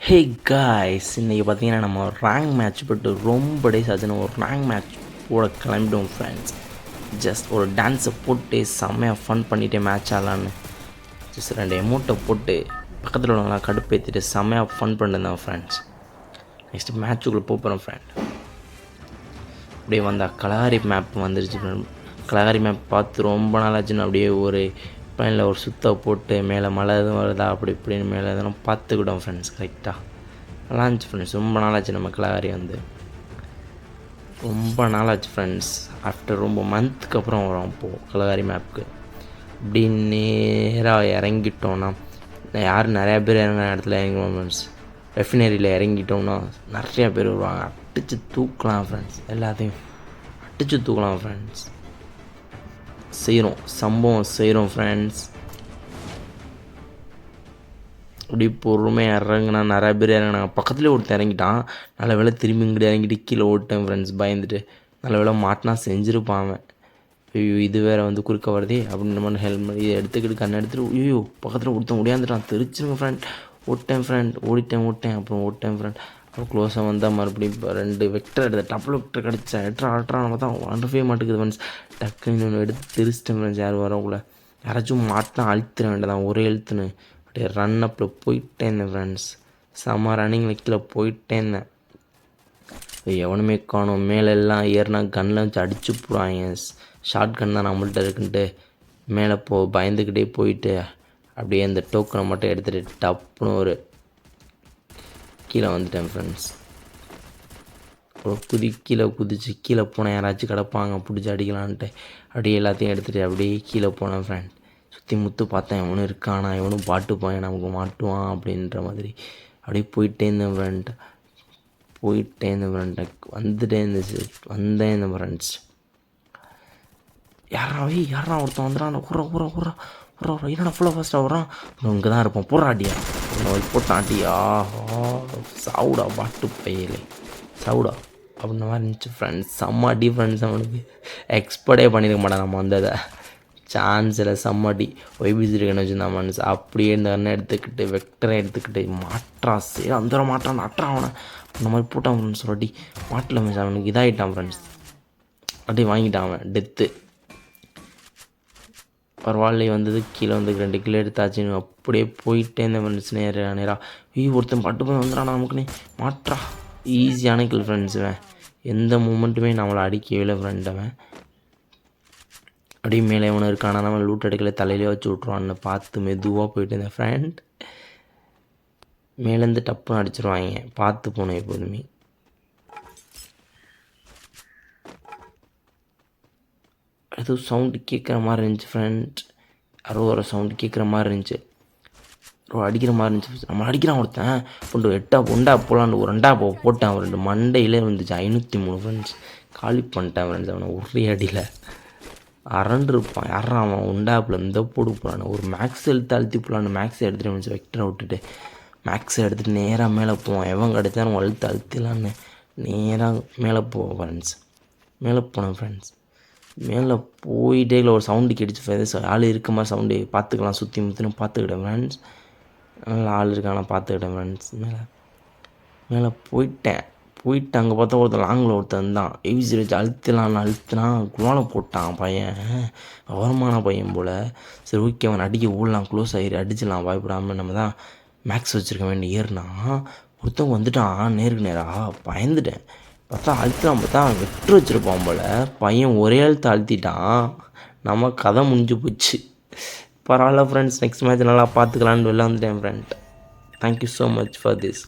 Hey guys, இன்றைக்கி பார்த்தீங்கன்னா நம்ம ரேங்க் மேட்ச் போட்டு ரொம்ப டேஸ் ஆச்சுன்னு ஒரு ரேங்க் மேட்ச் போட கிளம்பிட்டோம் ஃப்ரெண்ட்ஸ். ஜஸ்ட் ஒரு டான்ஸை போட்டு செம்மையாக ஃபன் பண்ணிவிட்டு மேட்ச் ஆகலான்னு ஜஸ்ட் 2 எமௌண்ட்டை போட்டு பக்கத்தில் உள்ளவங்களாம் கடுப்பேற்றிட்டு செம்மையாக ஃபன் பண்ணிருந்தேன் ஃப்ரெண்ட்ஸ். நெக்ஸ்ட்டு மேட்ச்சுக்குள்ளே போகிறோம் ஃப்ரெண்ட். அப்படியே வந்தால் கலாரி மேப் வந்துருச்சு ஃப்ரெண்ட். கலாரி மேப் பார்த்து ரொம்ப நாள் ஆச்சுன்னு அப்படியே ஒரு பிளானில் ஒரு சுத்த போட்டு மேலே மழை எதுவும் வருதா அப்படி இப்படின்னு மேலே எதுவும் பார்த்துக்கிட்டோம் ஃப்ரெண்ட்ஸ். கரெக்டாக நல்லா இருந்துச்சு ஃப்ரெண்ட்ஸ். ரொம்ப நாளாச்சு நம்ம கலாரி வந்து ரொம்ப நாளாச்சு ஃப்ரெண்ட்ஸ். ஆஃப்டர் ரொம்ப மந்த்துக்கு அப்புறம் வரோம் இப்போது கலகாரி மேப்புக்கு. இப்படி நேராக இறங்கிட்டோன்னா யார் நிறையா பேர் இறங்குற இடத்துல இறங்குவோம் ஃப்ரெண்ட்ஸ். ரெஃபினரியில் இறங்கிட்டோம்னா நிறையா பேர் வருவாங்க. அடித்து தூக்கலாம் ஃப்ரெண்ட்ஸ். எல்லாத்தையும் அடித்து தூக்கலாம் ஃப்ரெண்ட்ஸ். சம்பவம் செய்கிறோம் ஃப்ரெண்ட்ஸ். அப்படி பொறுமையாக இறங்குனா நிறையா பேர் இறங்கினாங்க. பக்கத்துலேயே ஒருத்தர் இறங்கிட்டான். நல்ல வேலை திரும்பி இங்கிட்டு இறங்கிட்டு கீழே ஓட்டேன் ஃப்ரெண்ட்ஸ். பயந்துட்டு நல்ல வேலை மாட்டினா செஞ்சுருப்பான். ஐயோ இது வேறு வந்து குறுக்க வருதே அப்படின்ற மாதிரி ஹெல்மெட் இதை எடுத்துக்கிட்டு கண்ணை எடுத்துகிட்டு ஐயோ பக்கத்தில் ஒருத்தன் முடியாந்துட்டான். தெரிச்சிருங்க ஃப்ரெண்ட். ஓட்டேன் ஓட்டேன் அப்புறம் ஓட்டேன் ஃப்ரெண்ட். அப்புறம் க்ளோஸாக வந்தால் மறுபடியும் இப்போ 2 வெக்டர் எடுத்தேன். டபுள் வெக்டர் கிடச்சா எட்ரா நம்ம தான் வரவே மாட்டேங்குது ஃப்ரெண்ட்ஸ். டக்குன்னு ஒன்று எடுத்து தெரிச்சிட்டேன் ஃப்ரெண்ட்ஸ். யார் வரக்குள்ள யாராச்சும் மாட்டினா அழுத்திட வேண்டியதான் ஒரே எழுத்துன்னு. அப்படியே ரன் அப்பில் போயிட்டே இருந்தேன் ஃப்ரெண்ட்ஸ். செம்ம ரன்னிங் வைக்கல போயிட்டே இருந்தேன். எவனுமே காணும். மேலெல்லாம் ஏறினா கன்னில் வச்சு அடிச்சு போடுவாங்க. ஷார்ட் கன் தான் நம்மள்கிட்ட இருக்குன்ட்டு மேலே பயந்துக்கிட்டே போயிட்டு அப்படியே அந்த டோக்கனை மட்டும் எடுத்துகிட்டு டப்புன்னு ஒரு கீழே வந்துட்டேன் ஃப்ரெண்ட்ஸ். ஒரு கீழே போனேன். யாராச்சும் கிடப்பாங்க பிடிச்சி அடிக்கலான்ட்டு அப்படியே எல்லாத்தையும் எடுத்துகிட்டு அப்படியே கீழே போனேன் ஃப்ரெண்ட். சுற்றி முத்து பார்த்தேன். எவனும் இருக்கானா, எவனும் பாட்டுப்பான் நமக்கு மாட்டுவான் அப்படின்ற மாதிரி அப்படியே போயிட்டே இருந்தேன் ஃப்ரெண்ட். வந்தேன் இந்த ஃப்ரெண்ட்ஸ். யாரா ஒருத்தன் வந்துடான். ஊரா என்னடா ஃபுல்லாக ஃபஸ்ட்டாக வரான். இங்கே தான் இருப்பான். போடுறாடியா போட்டாண்டியா சாவுடா பாட்டு பையலே சாவுடா அப்படின்ற மாதிரி இருந்துச்சு ஃப்ரெண்ட்ஸ். செம்ம அடி ஃப்ரெண்ட்ஸ். அவனுக்கு எக்ஸ்பர்ட்டே பண்ணியிருக்க மாட்டான். நம்ம வந்ததை சான்ஸ் இல்லை. செம்ம அடி ஒய்பிசி இருக்குன்னு வச்சுருந்தான் ஃப்ரெண்ட்ஸ். அப்படியே இந்த எண்ணெய் எடுத்துக்கிட்டு வெக்டரை எடுத்துக்கிட்டு மாற்றா சரி அந்த மாட்டான் அட்ரா அவனை அந்த மாதிரி போட்டான் ஃப்ரெண்ட்ஸ். ஒரு அடி மாட்டில் மிஸ் அவனுக்கு இதாகிட்டான் ஃப்ரெண்ட்ஸ். அப்படியே வாங்கிட்டான் அவன் டெத்து. பரவாயில்ல வந்தது கீழே வந்து 2 கிலோ எடுத்தாச்சுன்னு அப்படியே போயிட்டே இந்த ஃப்ரெண்ட்ஸ். நேராக ஒருத்தன் பட்டு போய் வந்துடான் நமக்குன்னு மாற்றா. ஈஸியான கில் ஃப்ரெண்ட்ஸ். எந்த மூமெண்ட்டுமே நம்மளை அடிக்கவே இல்லை ஃப்ரெண்ட். அவன் அப்படியே மேலே எவனும் இருக்கானா நம்ம லூட் எடுக்கல தலையிலே வச்சு விட்ருவான்னு பார்த்து மெதுவாக போயிட்டு இருந்தேன் ஃப்ரெண்ட். மேலேருந்து டப்புன்னு அடிச்சிருவாங்க. பார்த்து போனேன் எப்போதுமே. ஏதோ சவுண்டு கேட்குற மாதிரி இருந்துச்சு ஃப்ரெண்ட். யாரோ ஒரு சவுண்டு கேட்குற மாதிரி இருந்துச்சு. அடிக்கிற மாதிரி இருந்துச்சு. நம்ம அடிக்கிறான் ஒருத்தன். கொண்டு 8 ஒண்டா போகலான்னு ஒரு 2 போட்டான். அவன் 2 மண்டையிலே வந்துச்சு. 503 ஃப்ரெண்ட்ஸ். காலி பண்ணிட்டேன் ஃப்ரெண்ட்ஸ். அவனை ஒரே அடியில் அரண்டிருப்பான். யாரா அவன் உண்டாப்பில் இந்த போடு போகிறான். ஒரு மேக்ஸ் அழுத்தி போகலான்னு மேக்ஸை எடுத்துகிட்டு வந்துச்சு. வெக்டரை விட்டுட்டு மேக்ஸை எடுத்துகிட்டு நேராக மேலே போவான். எவன் கிடச்சாலும் அழுத்தலான்னு நேராக மேலே போவோம் ஃப்ரெண்ட்ஸ். மேலே போனேன் ஃப்ரெண்ட்ஸ். மேலே போயிட்டே ஒரு சவுண்டு கேட்டுச்சு. ஆள் இருக்க மாதிரி சவுண்டு பார்த்துக்கலாம். சுற்றி முற்றினு பார்த்துக்கிட்டேன் ஃப்ரெண்ட்ஸ். நல்லா ஆள் இருக்கான பார்த்துக்கிட்டேன் ஃப்ரெண்ட்ஸ். மேலே போயிட்டு அங்கே பார்த்தா ஒருத்தர் லாங்கில் ஒருத்தன் தான் ஈஸி வச்சு அழுத்தினா குளால போட்டான் பையன். கவரமான பையன் போல். சரி ஓகே அவன் அடிக்க ஓடலாம். க்ளோஸ் ஆகிடு அடிச்சிடலாம் பயப்படாமல். நம்ம தான் மேக்ஸ் வச்சுருக்க வேண்டிய ஏறுனா ஒருத்தவங்க வந்துட்டான் நேருக்கு நேராக. பயந்துட்டேன். பார்த்தா பார்த்தா வெட்டு வச்சுருப்பான் போல். பையன் ஒரே அழுத்த அழுத்திட்டான். நம்ம கதை முடிஞ்சு போச்சு. பரவாயில்ல ஃப்ரெண்ட்ஸ். நெக்ஸ்ட் மேட்ச் நல்லா பார்த்துக்கலான்னு வெளில வந்துட்டேன் friend. Thank you so much for this.